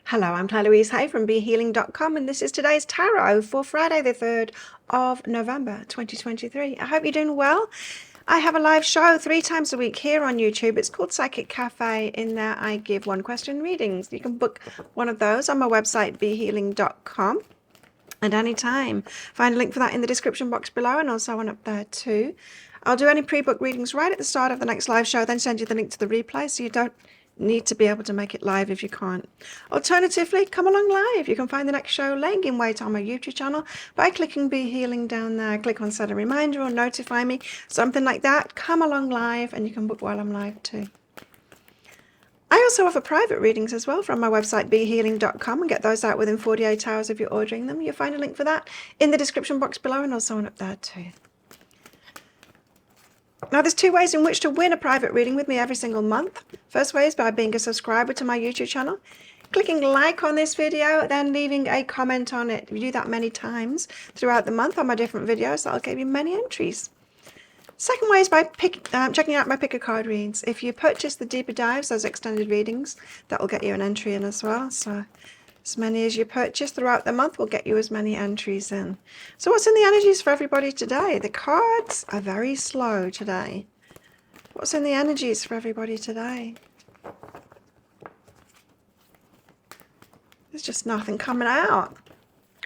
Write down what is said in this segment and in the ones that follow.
Hello, I'm Louise Hay from BeHealing.com, and this is today's tarot for Friday the 3rd of November 2023. I hope you're doing well. I have a live show 3 times a week here on YouTube. It's called Psychic Cafe. In there I give one question readings. You can book one of those on my website BeHealing.com at any time. Find a link for that in the description box below, and also one up there too. I'll do any pre-book readings right at the start of the next live show, then send you the link to the replay so you don't need to be able to make it live if you can't. Alternatively, come along live. You can find the next show laying in wait on my YouTube channel by clicking Be Healing down there. Click on set a reminder or notify me, something like that. Come along live, and you can book while I'm live too. I also offer private readings as well from my website BeHealing.com, and get those out within 48 hours if you're ordering them. You'll find a link for that in the description box below, and also one up there too. Now, there's 2 ways in which to win a private reading with me every single month. First way is by being a subscriber to my YouTube channel, clicking like on this video, then leaving a comment on it. If you do that many times throughout the month on my different videos, that'll give you many entries. Second way is by checking out my pick a card reads. If you purchase the deeper dives, those extended readings, that will get you an entry in as well. So as many as you purchase throughout the month will get you as many entries in. So what's in the energies for everybody today? The cards are very slow today. What's in the energies for everybody today? There's just nothing coming out.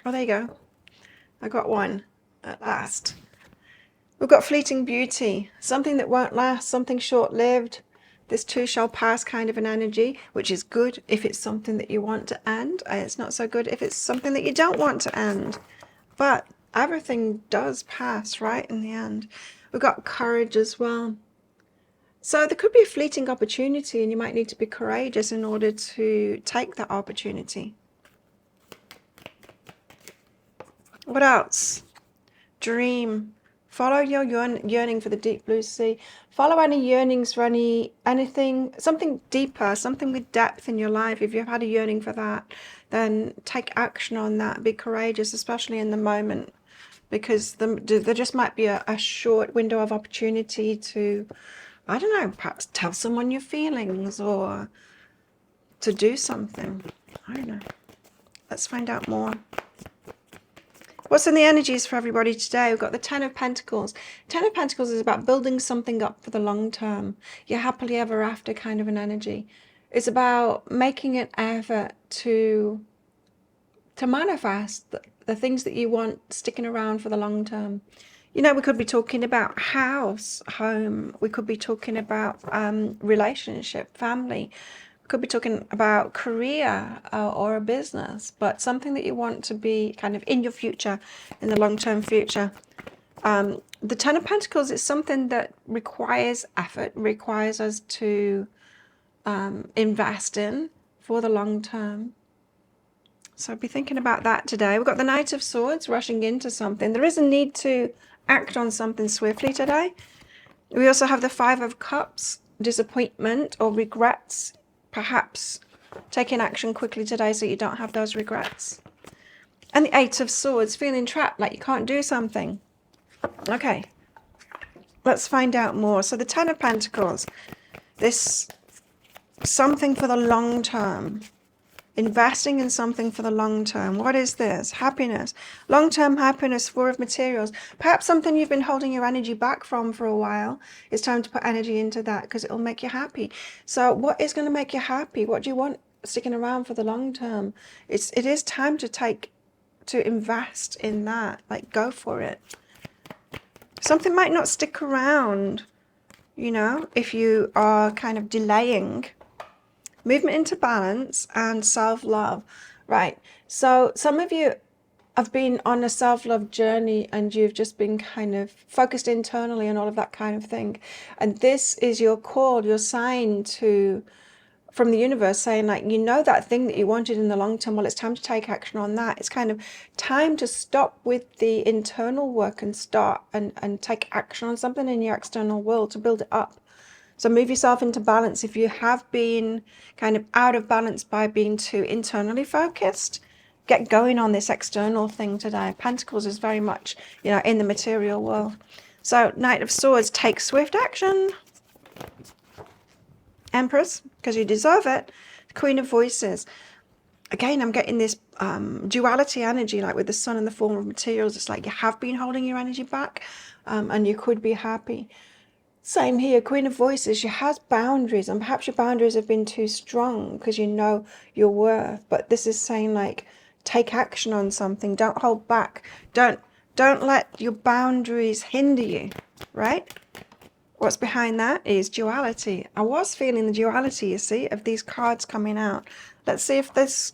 Oh, there you go. I got one at last. We've got fleeting beauty, something that won't last, something short-lived. This too shall pass kind of an energy, which is good if it's something that you want to end. It's not so good if it's something that you don't want to end. But everything does pass, right, in the end. We've got courage as well. So there could be a fleeting opportunity, and you might need to be courageous in order to take that opportunity. What else? Dream. Follow your yearning for the deep blue sea. Follow any yearnings for anything, something deeper, something with depth in your life. If you've had a yearning for that, then take action on that. Be courageous, especially in the moment, because there just might be a short window of opportunity to, I don't know, perhaps tell someone your feelings or to do something. I don't know. Let's find out more. What's in the energies for everybody today? We've got the 10 of Pentacles. 10 of Pentacles is about building something up for the long term. Your happily ever after kind of an energy. It's about making an effort to manifest the things that you want, sticking around for the long term. You know, we could be talking about house, home. We could be talking about relationship, family. Could be talking about career or a business, but something that you want to be kind of in your future, in the long-term future. The 10 of Pentacles is something that requires effort, requires us to invest in for the long term. So be thinking about that today. We've got the Knight of Swords rushing into something. There is a need to act on something swiftly today. We also have the 5 of Cups, disappointment or regrets. Perhaps taking action quickly today so you don't have those regrets. And the 8 of Swords, feeling trapped, like you can't do something. Okay, let's find out more. So the 10 of Pentacles, this something for the long term. Investing in something for the long term. What is this? Happiness. Long-term happiness, 4 of Materials. Perhaps something you've been holding your energy back from for a while. It's time to put energy into that because it'll make you happy. So what is going to make you happy? What do you want sticking around for the long term? It is time to invest in that. Like, go for it. Something might not stick around, you know, if you are kind of delaying. Movement into balance and self-love. Right. So some of you have been on a self-love journey and you've just been kind of focused internally and all of that kind of thing. And this is your call, your sign from the universe saying, like, you know, that thing that you wanted in the long term. Well, it's time to take action on that. It's kind of time to stop with the internal work and start and take action on something in your external world to build it up. So move yourself into balance. If you have been kind of out of balance by being too internally focused, get going on this external thing today. Pentacles is very much, you know, in the material world. So Knight of Swords, take swift action. Empress, because you deserve it. Queen of Voices. again, I'm getting this duality energy, like with the sun and the form of materials. It's like you have been holding your energy back, and you could be happy. Same here, Queen of Voices. She has boundaries, and perhaps your boundaries have been too strong because you know your worth. But this is saying, like, take action on something. Don't hold back. Don't let your boundaries hinder you, right? What's behind that is duality. I was feeling the duality, you see, of these cards coming out. Let's see if this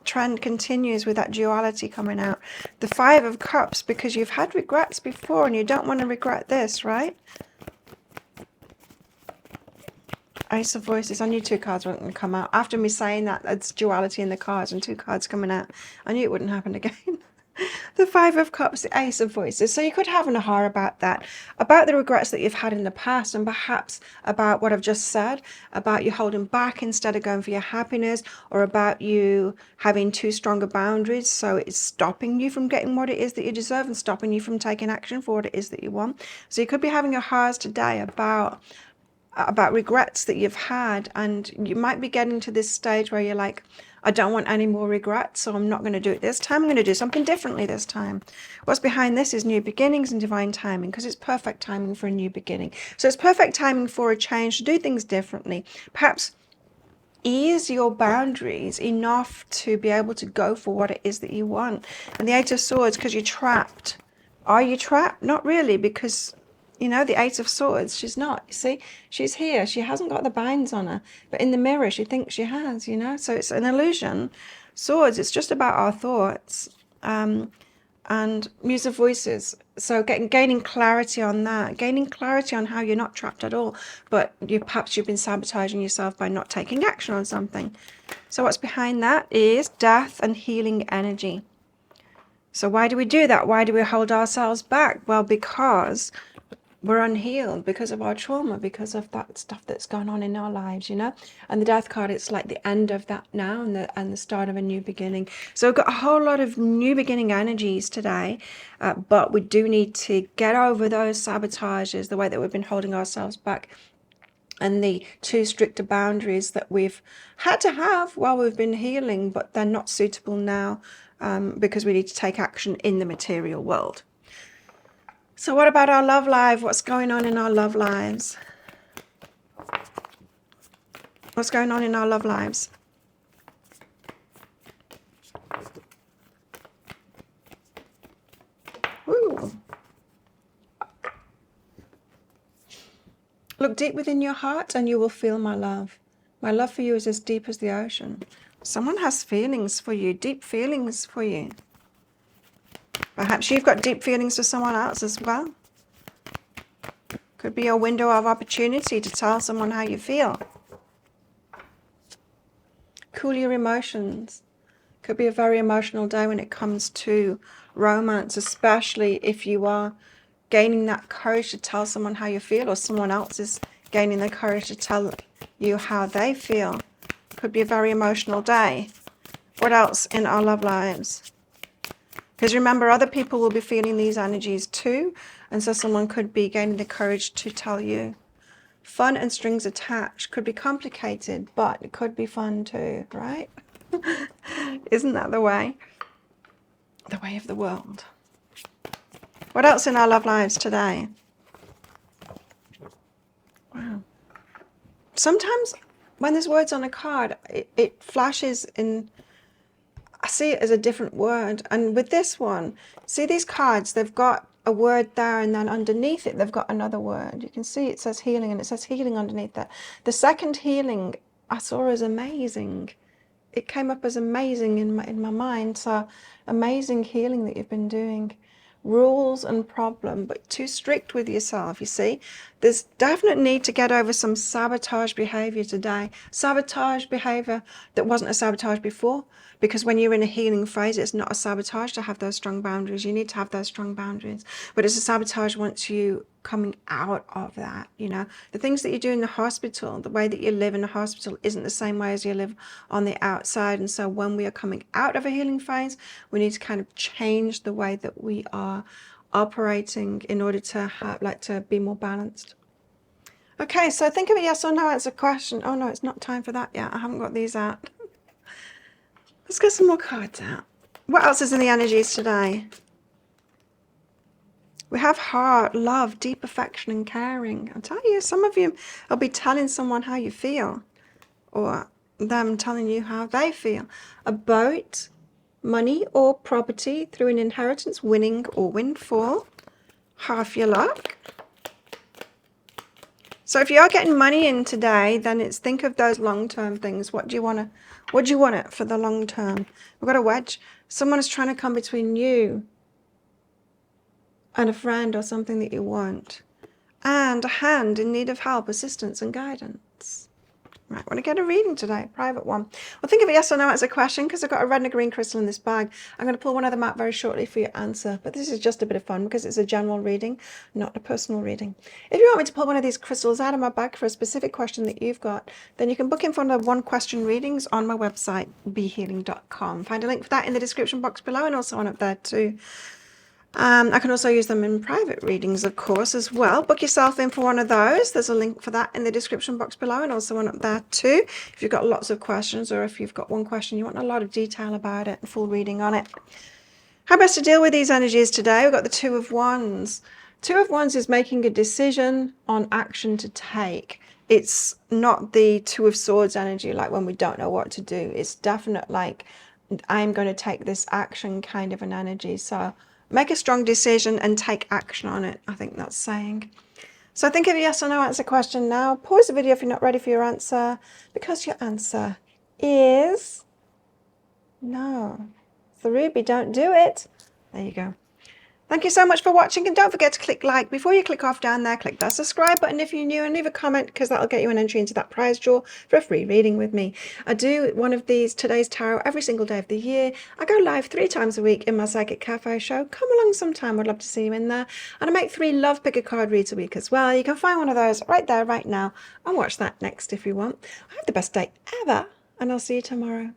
trend continues with that duality coming out. The Five of Cups, because you've had regrets before and you don't want to regret this, right? Ace of Voices. I knew two cards weren't going to come out. After me saying that, it's duality in the cards and two cards coming out. I knew it wouldn't happen again. The Five of Cups, the Ace of Voices. So you could have an aha about that, about the regrets that you've had in the past, and perhaps about what I've just said, about you holding back instead of going for your happiness, or about you having too stronger boundaries, so it's stopping you from getting what it is that you deserve and stopping you from taking action for what it is that you want. So you could be having ahas today about regrets that you've had, and you might be getting to this stage where you're like, I don't want any more regrets, so I'm not going to do it this time. I'm going to do something differently this time. What's behind this is new beginnings and divine timing, because it's perfect timing for a new beginning. So it's perfect timing for a change, to do things differently. Perhaps ease your boundaries enough to be able to go for what it is that you want. And the Eight of Swords, because you're trapped. Are you trapped? Not really, because you know, the Eight of Swords, she's not. You see, she's here. She hasn't got the binds on her. But in the mirror, she thinks she has, you know. So it's an illusion. Swords, it's just about our thoughts. And Muse of Voices. So gaining clarity on that. Gaining clarity on how you're not trapped at all. But perhaps you've been sabotaging yourself by not taking action on something. So what's behind that is death and healing energy. So why do we do that? Why do we hold ourselves back? Well, because we're unhealed, because of our trauma, because of that stuff that's gone on in our lives, you know. And the Death card, it's like the end of that now, and the start of a new beginning. So we've got a whole lot of new beginning energies today, but we do need to get over those sabotages, the way that we've been holding ourselves back, and the too stricter boundaries that we've had to have while we've been healing, but they're not suitable now, because we need to take action in the material world. So what about our love life? What's going on in our love lives? What's going on in our love lives? Ooh. Look deep within your heart and you will feel my love. My love for you is as deep as the ocean. Someone has feelings for you, deep feelings for you. Perhaps you've got deep feelings for someone else as well. Could be a window of opportunity to tell someone how you feel. Cool your emotions. Could be a very emotional day when it comes to romance, especially if you are gaining that courage to tell someone how you feel, or someone else is gaining the courage to tell you how they feel. Could be a very emotional day. What else in our love lives? Because remember, other people will be feeling these energies too, and so someone could be gaining the courage to tell you. Fun and strings attached. Could be complicated, but it could be fun too, right? Isn't that the way? The way of the world. What else in our love lives today? Wow. Sometimes when there's words on a card, it flashes in, I see it as a different word. And with this one, see these cards, they've got a word there, and then underneath it, they've got another word. You can see it says healing, and it says healing underneath that. The second healing I saw as amazing. It came up as amazing in my mind. So amazing healing that you've been doing. Rules and problem, but too strict with yourself, you see. There's definite need to get over some sabotage behavior today. Sabotage behavior that wasn't a sabotage before, because when you're in a healing phase, it's not a sabotage to have those strong boundaries. You need to have those strong boundaries, but it's a sabotage once you coming out of that, you know. The things that you do in the hospital, the way that you live in the hospital isn't the same way as you live on the outside. And so when we are coming out of a healing phase, we need to kind of change the way that we are operating in order to have, like, to be more balanced. Okay, so think of a yes or no answer question. Oh no, it's not time for that yet. I haven't got these out. Let's get some more cards out. What else is in the energies today? We have heart, love, deep affection and caring. I'll tell you, some of you will be telling someone how you feel, or them telling you how they feel. A boat, money or property through an inheritance, winning or windfall. Half your luck. So if you're getting money in today, then it's think of those long-term things. What do you want it for the long term? We've got a wedge. Someone is trying to come between you and a friend or something that you want. And a hand in need of help, assistance and guidance. Right, I want to get a reading today, a private one. Well, think of it yes or no as a question, because I've got a red and a green crystal in this bag. I'm going to pull one of them out very shortly for your answer. But this is just a bit of fun because it's a general reading, not a personal reading. If you want me to pull one of these crystals out of my bag for a specific question that you've got, then you can book in for one of the one question readings on my website, behealing.com. Find a link for that in the description box below and also on up there too. I can also use them in private readings, of course, as well. Book yourself in for one of those. There's a link for that in the description box below and also one up there too. If you've got lots of questions, or if you've got one question, you want a lot of detail about it and full reading on it. How best to deal with these energies today? We've got the Two of Wands. Two of Wands is making a decision on action to take. It's not the Two of Swords energy, like when we don't know what to do. It's definite like, I'm going to take this action kind of an energy. So make a strong decision and take action on it, I think that's saying. So think of a yes or no answer question now. Pause the video if you're not ready for your answer, because your answer is no. The ruby, don't do it. There you go. Thank you so much for watching, and don't forget to click like. Before you click off down there, click that subscribe button if you're new, and leave a comment, because that'll get you an entry into that prize draw for a free reading with me. I do one of these Today's Tarot every single day of the year. I go live 3 times a week in my Psychic Cafe show. Come along sometime, I'd love to see you in there. And I make 3 Love Pick a Card reads a week as well. You can find one of those right there, right now, and watch that next if you want. Have the best day ever, and I'll see you tomorrow.